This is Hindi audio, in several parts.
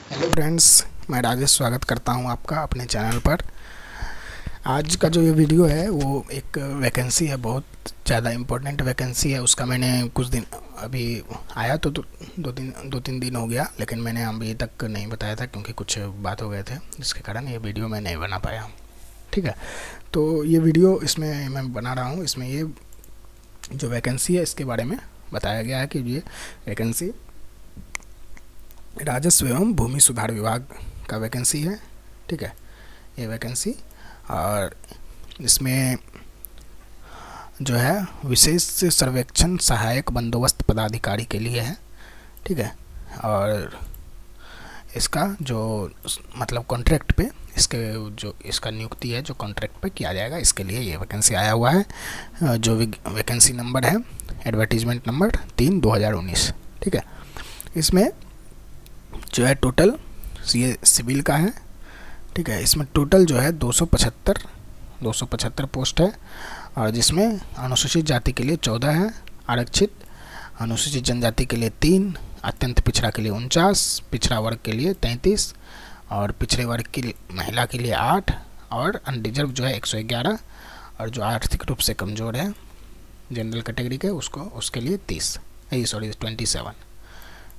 हेलो फ्रेंड्स, मैं राजेश स्वागत करता हूं आपका अपने चैनल पर। आज का जो ये वीडियो है वो एक वैकेंसी है, बहुत ज़्यादा इम्पोर्टेंट वैकेंसी है। उसका मैंने कुछ दिन अभी आया तो दो तीन दिन हो गया, लेकिन मैंने अभी तक नहीं बताया था क्योंकि कुछ बात हो गए थे, जिसके कारण ये वीडियो मैं नहीं बना पाया। ठीक है, तो ये वीडियो इसमें मैं बना रहा हूँ। इसमें ये जो वैकेंसी है इसके बारे में बताया गया है कि ये वैकेंसी राजस्व एवं भूमि सुधार विभाग का वैकेंसी है। ठीक है, ये वैकेंसी, और इसमें जो है विशेष सर्वेक्षण सहायक बंदोबस्त पदाधिकारी के लिए है। ठीक है, और इसका जो मतलब कॉन्ट्रैक्ट पे इसका नियुक्ति है जो कॉन्ट्रैक्ट पे किया जाएगा, इसके लिए ये वैकेंसी आया हुआ है। जो वैकेंसी नंबर है एडवर्टीजमेंट नंबर 3/2019। ठीक है, इसमें जो है टोटल ये सिविल का है। ठीक है, इसमें टोटल जो है 275 पोस्ट है, और जिसमें अनुसूचित जाति के लिए 14 है, आरक्षित अनुसूचित जनजाति के लिए 3, अत्यंत पिछड़ा के लिए 49, पिछड़ा वर्ग के लिए 33, और पिछड़े वर्ग की महिला के लिए 8, और अनरिजर्व जो है 111, और जो आर्थिक रूप से कमज़ोर है जनरल कैटेगरी के उसके लिए 27।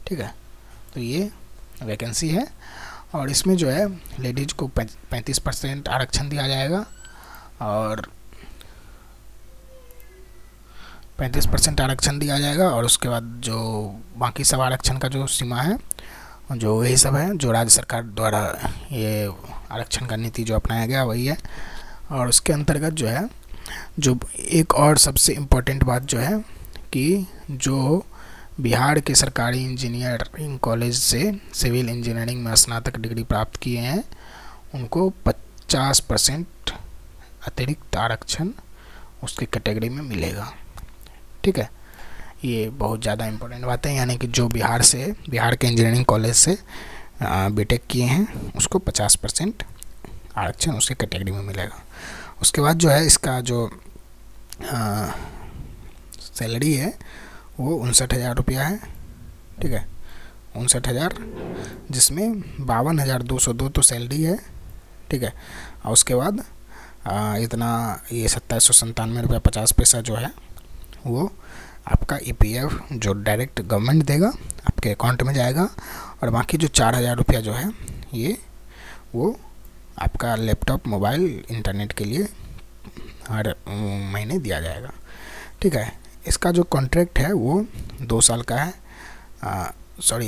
ठीक है, तो ये वैकेंसी है, और इसमें जो है लेडीज को 35% आरक्षण दिया जाएगा, और 35% आरक्षण दिया जाएगा। और उसके बाद जो बाकी सब आरक्षण का जो सीमा है जो वही सब है जो राज्य सरकार द्वारा ये आरक्षण का नीति जो अपनाया गया वही है। और उसके अंतर्गत जो है जो एक और सबसे इम्पोर्टेंट बात जो है कि जो बिहार के सरकारी इंजीनियरिंग कॉलेज से सिविल इंजीनियरिंग में स्नातक डिग्री प्राप्त किए हैं उनको 50% अतिरिक्त आरक्षण उसकी कैटेगरी में मिलेगा। ठीक है, ये बहुत ज़्यादा इम्पोर्टेंट बात है, यानी कि जो बिहार के इंजीनियरिंग कॉलेज से बीटेक किए हैं उसको 50% आरक्षण उसकी कैटेगरी में मिलेगा। उसके बाद जो है इसका जो सैलरी है वो 59,000 रुपया है। ठीक है, 59,000, जिसमें 52,202 तो सैलरी है। ठीक है, और उसके बाद इतना ये 2797 रुपया 50 पैसा जो है वो आपका ईपीएफ जो डायरेक्ट गवर्नमेंट देगा आपके अकाउंट में जाएगा, और बाकी जो 4,000 रुपया जो है ये वो आपका लैपटॉप मोबाइल इंटरनेट के लिए हर महीने दिया जाएगा। ठीक है, इसका जो कॉन्ट्रैक्ट है वो 2 साल का है।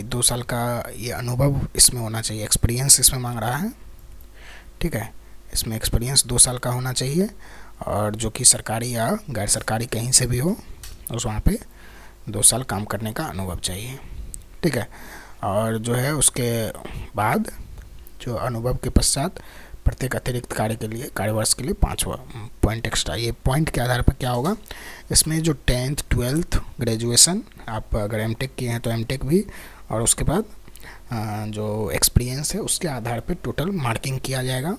2 साल का ये अनुभव इसमें होना चाहिए, एक्सपीरियंस इसमें मांग रहा है। ठीक है, इसमें एक्सपीरियंस 2 साल का होना चाहिए, और जो कि सरकारी या गैर सरकारी कहीं से भी हो उस वहाँ पे 2 साल काम करने का अनुभव चाहिए। ठीक है, और जो है उसके बाद जो अनुभव के पश्चात प्रत्येक अतिरिक्त कार्यवर्ष के लिए 5 पॉइंट एक्स्ट्रा। ये पॉइंट के आधार पर क्या होगा, इसमें जो 10th 12th ग्रेजुएशन आप अगर एमटेक किए हैं तो एमटेक भी, और उसके बाद जो एक्सपीरियंस है उसके आधार पर टोटल मार्किंग किया जाएगा।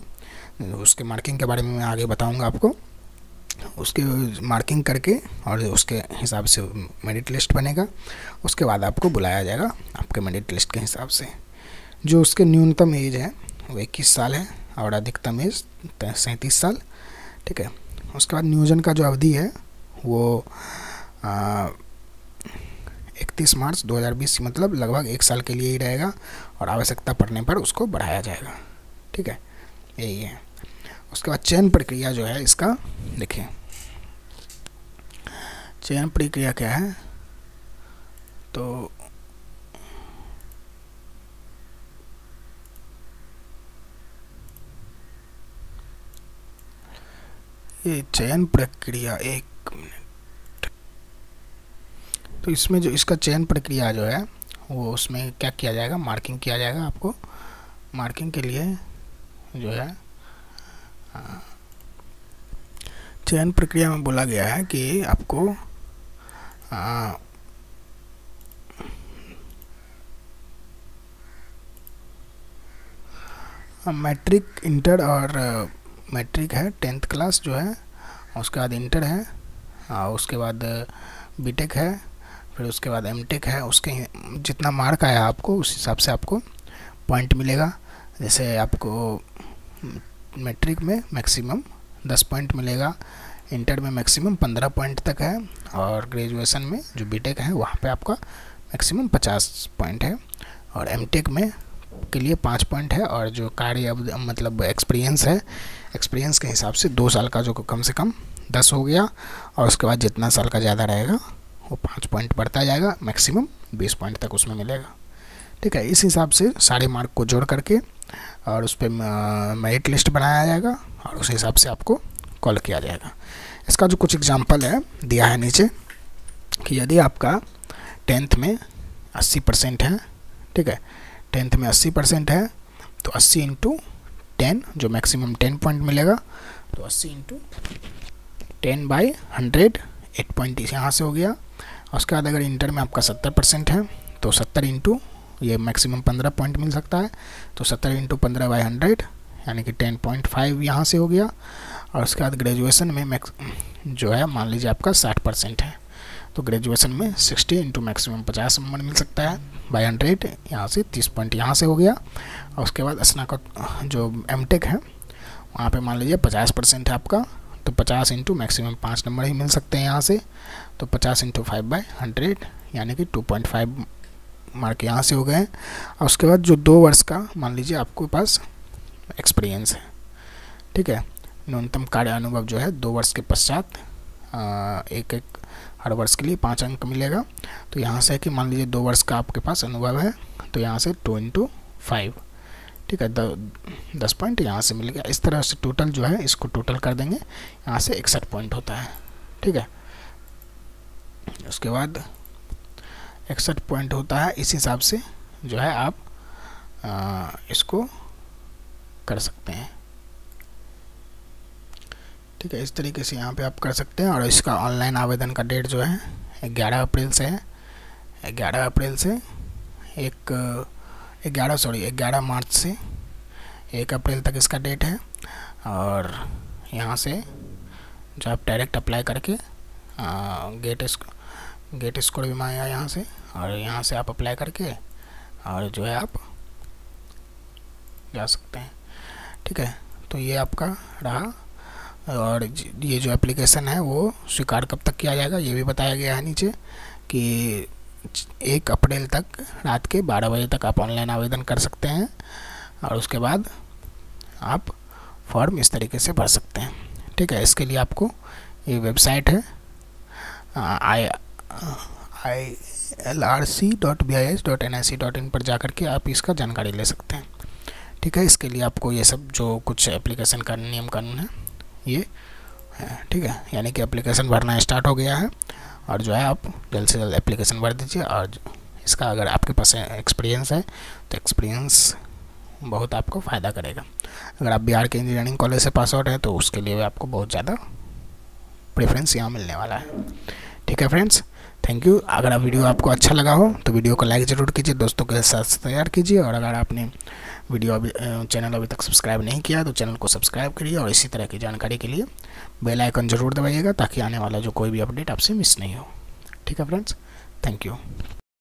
उसके मार्किंग के बारे में मैं आगे बताऊंगा आपको। उसके मार्किंग करके और उसके हिसाब से मेरिट लिस्ट बनेगा, उसके बाद आपको बुलाया जाएगा आपके मेरिट लिस्ट के हिसाब से। जो उसके न्यूनतम एज है वो 21 साल है, और अधिकतम एज 37 साल। ठीक है, उसके बाद नियोजन का जो अवधि है वो 31 मार्च 2020, मतलब लगभग 1 साल के लिए ही रहेगा, और आवश्यकता पड़ने पर उसको बढ़ाया जाएगा। ठीक है, यही है। उसके बाद चयन प्रक्रिया जो है इसका देखिए, चयन प्रक्रिया क्या है, तो ये चयन प्रक्रिया 1 मिनट। तो इसमें जो इसका चयन प्रक्रिया जो है वो उसमें क्या किया जाएगा, मार्किंग किया जाएगा। आपको मार्किंग के लिए जो है चयन प्रक्रिया में बोला गया है कि आपको मैट्रिक, इंटर और मैट्रिक है 10th क्लास जो है, उसके बाद इंटर है, और उसके बाद बीटेक है, फिर उसके बाद एमटेक है। उसके जितना मार्क आया आपको उस हिसाब से आपको पॉइंट मिलेगा। जैसे आपको मैट्रिक में मैक्सिमम 10 पॉइंट मिलेगा, इंटर में मैक्सिमम 15 पॉइंट तक है, और ग्रेजुएशन में जो बीटेक है वहाँ पे आपका मैक्सिमम 50 पॉइंट है, और एमटेक में के लिए 5 पॉइंट है, और जो कार्य मतलब एक्सपीरियंस है, एक्सपीरियंस के हिसाब से 2 साल का जो कम से कम 10 हो गया, और उसके बाद जितना साल का ज़्यादा रहेगा वो 5 पॉइंट बढ़ता जाएगा, मैक्सिमम 20 पॉइंट तक उसमें मिलेगा। ठीक है, इस हिसाब से सारे मार्क को जोड़ करके और उस पर मेरिट लिस्ट बनाया जाएगा, और उस हिसाब से आपको कॉल किया जाएगा। इसका जो कुछ एग्जांपल है दिया है नीचे, कि यदि आपका 10th में 80% है, ठीक है, 10th में 80% है, तो 80 इंटू 10 जो मैक्सिमम 10 पॉइंट मिलेगा, तो 80 इंटू 10/100 8 पॉइंट यहाँ से हो गया। उसके बाद अगर इंटर में आपका 70% है, तो 70 इंटू ये मैक्सिमम 15 पॉइंट मिल सकता है, तो 70 इंटू 15/100 यानी कि 10.5 यहाँ से हो गया। और उसके बाद ग्रेजुएशन में जो है मान लीजिए आपका 60% है, तो ग्रेजुएशन में 60 इंटू मैक्सिमम 50 नंबर मिल सकता है बाई 100, यहाँ से 30 पॉइंट यहाँ से हो गया। और उसके बाद स्नातक जो एमटेक है वहाँ पे मान लीजिए 50% है आपका, तो 50 इंटू मैक्सिमम 5 नंबर ही मिल सकते हैं यहाँ से, तो 50 इंटू 5/100 यानी कि 2.5 मार्क यहाँ से हो गए। और उसके बाद जो 2 वर्ष का मान लीजिए आपके पास एक्सपीरियंस है, ठीक है, न्यूनतम कार्य अनुभव जो है 2 वर्ष के पश्चात एक हर वर्ष के लिए 5 अंक मिलेगा। तो यहाँ से कि मान लीजिए 2 वर्ष का आपके पास अनुभव है, तो यहाँ से 2 इंटू 5, ठीक है, 10 पॉइंट यहाँ से मिल गया। इस तरह से टोटल जो है इसको टोटल कर देंगे, यहाँ से 61 पॉइंट होता है, ठीक है। उसके बाद 61 पॉइंट होता है, इस हिसाब से जो है आप इसको कर सकते हैं, ठीक है। इस तरीके से यहाँ पे आप कर सकते हैं। और इसका ऑनलाइन आवेदन का डेट जो है 11 अप्रैल से है, 11 अप्रैल से 11 मार्च से 1 अप्रैल तक इसका डेट है। और यहाँ से जो आप डायरेक्ट अप्लाई करके गेट स्कोर भी मांगेगा यहाँ से, और यहाँ से आप अप्लाई करके और जो है आप जा सकते हैं, ठीक है। तो ये आपका रहा। और ये जो एप्लीकेशन है वो स्वीकार कब तक किया जाएगा ये भी बताया गया है नीचे, कि 1 अप्रैल तक रात के 12 बजे तक आप ऑनलाइन आवेदन कर सकते हैं, और उसके बाद आप फॉर्म इस तरीके से भर सकते हैं, ठीक है। इसके लिए आपको ये वेबसाइट है ilrc.bis.nic.in पर जाकर के आप इसका जानकारी ले सकते हैं, ठीक है। इसके लिए आपको ये सब जो कुछ एप्लीकेशन का नियम कानून है ये है, ठीक है। यानी कि एप्लीकेशन भरना स्टार्ट हो गया है, और जो है आप जल्द से जल्द एप्लीकेशन भर दीजिए। और इसका अगर आपके पास एक्सपीरियंस है तो एक्सपीरियंस बहुत आपको फ़ायदा करेगा। अगर आप बिहार के इंजीनियरिंग कॉलेज से पास आउट है तो उसके लिए आपको बहुत ज़्यादा प्रेफरेंस यहाँ मिलने वाला है, ठीक है फ्रेंड्स। Thank you. अगर वीडियो आपको अच्छा लगा हो तो वीडियो को लाइक ज़रूर कीजिए, दोस्तों के साथ शेयर कीजिए। और अगर आपने चैनल अभी तक सब्सक्राइब नहीं किया तो चैनल को सब्सक्राइब करिए, और इसी तरह की जानकारी के लिए बेल आइकन ज़रूर दबाइएगा, ताकि आने वाला जो कोई भी अपडेट आपसे मिस नहीं हो, ठीक है फ्रेंड्स। Thank you.